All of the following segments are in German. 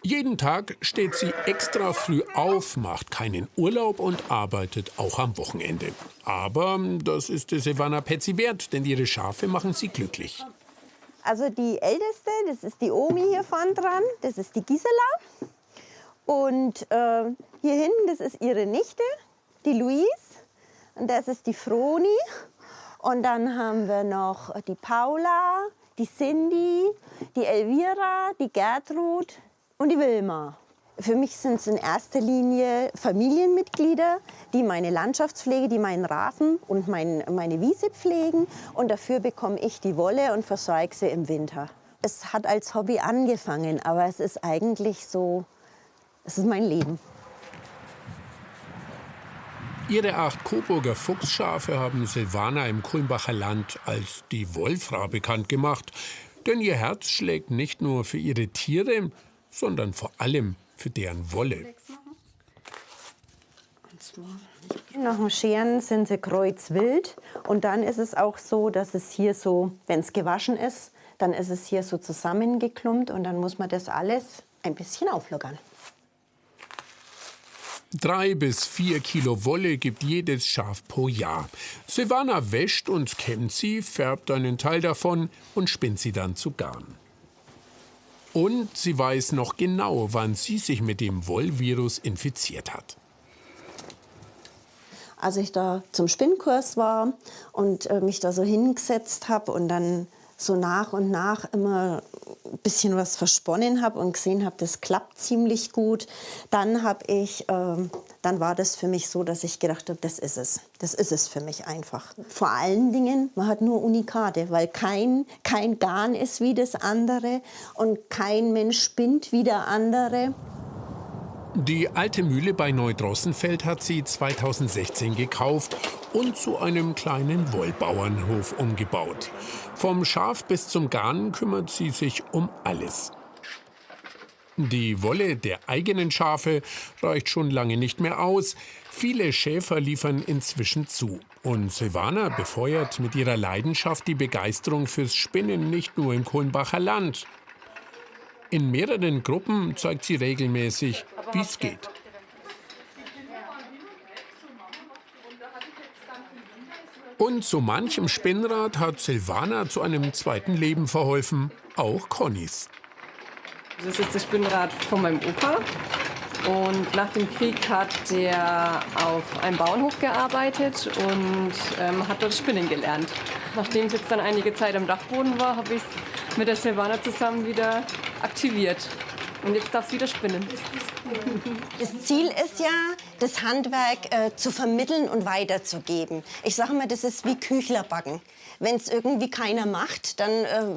Jeden Tag steht sie extra früh auf, macht keinen Urlaub und arbeitet auch am Wochenende. Aber das ist der Silvana Petzi wert, denn ihre Schafe machen sie glücklich. Also die Älteste, das ist die Omi hier vorn dran, das ist die Gisela. Und hier hinten, das ist ihre Nichte, die Louise. Und das ist die Froni. Und dann haben wir noch die Paula, die Cindy, die Elvira, die Gertrud und die Wilma. Für mich sind es in erster Linie Familienmitglieder, die meine Landschaftspflege, die meinen Rasen und meine Wiese pflegen. Und dafür bekomme ich die Wolle und versorge sie im Winter. Es hat als Hobby angefangen, aber es ist eigentlich so, es ist mein Leben. Ihre 8 Coburger Fuchsschafe haben Silvana im Kulmbacher Land als die Wollfrau bekannt gemacht. Denn ihr Herz schlägt nicht nur für ihre Tiere, sondern vor allem für deren Wolle. Nach dem Scheren sind sie kreuzwild. Und dann ist es auch so, dass es hier so, wenn es gewaschen ist, dann ist es hier so zusammengeklumpt und dann muss man das alles ein bisschen auflockern. 3 bis 4 Kilo Wolle gibt jedes Schaf pro Jahr. Silvana wäscht und kämmt sie, färbt einen Teil davon und spinnt sie dann zu Garn. Und sie weiß noch genau, wann sie sich mit dem Wollvirus infiziert hat. Als ich da zum Spinnkurs war und mich da so hingesetzt habe und dann so nach und nach immer ein bisschen was versponnen habe und gesehen habe, das klappt ziemlich gut, dann war das für mich so, dass ich gedacht habe, das ist es. Das ist es für mich einfach. Vor allen Dingen, man hat nur Unikate, weil kein Garn ist wie das andere und kein Mensch spinnt wie der andere. Die alte Mühle bei Neudrossenfeld hat sie 2016 gekauft und zu einem kleinen Wollbauernhof umgebaut. Vom Schaf bis zum Garn kümmert sie sich um alles. Die Wolle der eigenen Schafe reicht schon lange nicht mehr aus. Viele Schäfer liefern inzwischen zu. Und Silvana befeuert mit ihrer Leidenschaft die Begeisterung fürs Spinnen nicht nur im Kulmbacher Land. In mehreren Gruppen zeigt sie regelmäßig, wie es geht. Und so manchem Spinnrad hat Silvana zu einem zweiten Leben verholfen, auch Connys. Das ist das Spinnrad von meinem Opa. Und nach dem Krieg hat der auf einem Bauernhof gearbeitet und hat dort Spinnen gelernt. Nachdem es jetzt dann einige Zeit am Dachboden war, habe ich es mit der Silvana zusammen wieder aktiviert. Und jetzt darf es wieder spinnen. Das Ziel ist ja, das Handwerk zu vermitteln und weiterzugeben. Ich sage mal, das ist wie Küchlerbacken. Wenn es irgendwie keiner macht, dann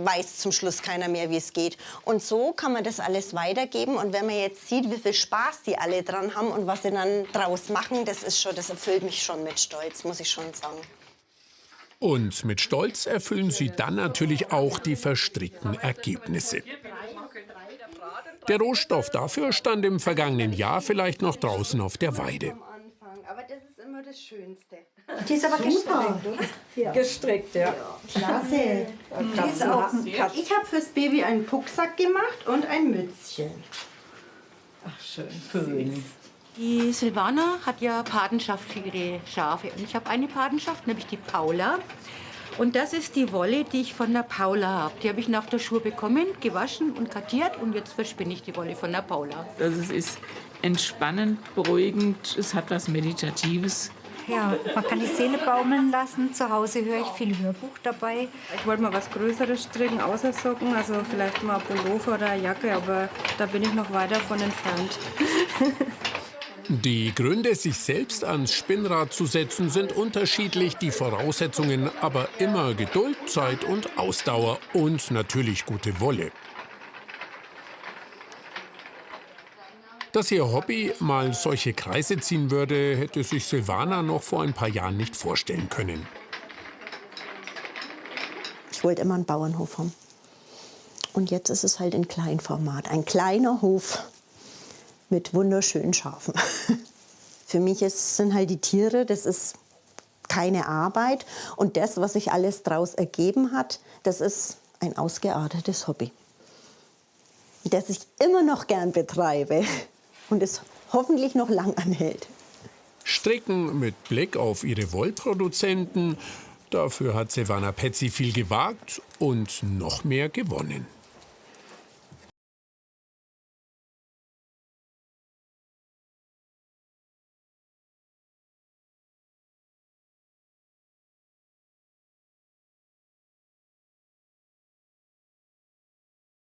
weiß zum Schluss keiner mehr, wie es geht. Und so kann man das alles weitergeben. Und wenn man jetzt sieht, wie viel Spaß die alle dran haben und was sie dann draus machen, das erfüllt mich schon mit Stolz, muss ich schon sagen. Und mit Stolz erfüllen sie dann natürlich auch die verstrickten Ergebnisse. Der Rohstoff dafür stand im vergangenen Jahr vielleicht noch draußen auf der Weide. Aber das ist immer das Schönste. Die ist aber gestrickt, oder? Ja. Gestrickt, ja. Klasse. Die ist auch ich habe fürs Baby einen Pucksack gemacht und ein Mützchen. Ach, schön. Die Silvana hat ja Patenschaft für ihre Schafe. Und ich habe eine Patenschaft, nämlich die Paula. Und das ist die Wolle, die ich von der Paula habe. Die habe ich nach der Schule bekommen, gewaschen und kartiert. Und jetzt verspinne ich die Wolle von der Paula. Also es ist entspannend, beruhigend, es hat was Meditatives. Ja, man kann die Seele baumeln lassen. Zu Hause höre ich viel Hörbuch dabei. Ich wollte mal was Größeres stricken, außer Socken. Also vielleicht mal Pullover oder Jacke, aber da bin ich noch weit davon entfernt. Die Gründe, sich selbst ans Spinnrad zu setzen, sind unterschiedlich, die Voraussetzungen aber immer Geduld, Zeit und Ausdauer und natürlich gute Wolle. Dass ihr Hobby mal solche Kreise ziehen würde, hätte sich Silvana noch vor ein paar Jahren nicht vorstellen können. Ich wollte immer einen Bauernhof haben. Und jetzt ist es halt in Kleinformat, ein kleiner Hof mit wunderschönen Schafen. Für mich sind halt die Tiere, das ist keine Arbeit. Und das, was sich alles daraus ergeben hat, das ist ein ausgeartetes Hobby. das ich immer noch gern betreibe und es hoffentlich noch lang anhält. Stricken mit Blick auf ihre Wollproduzenten. Dafür hat Silvana Petzi viel gewagt und noch mehr gewonnen.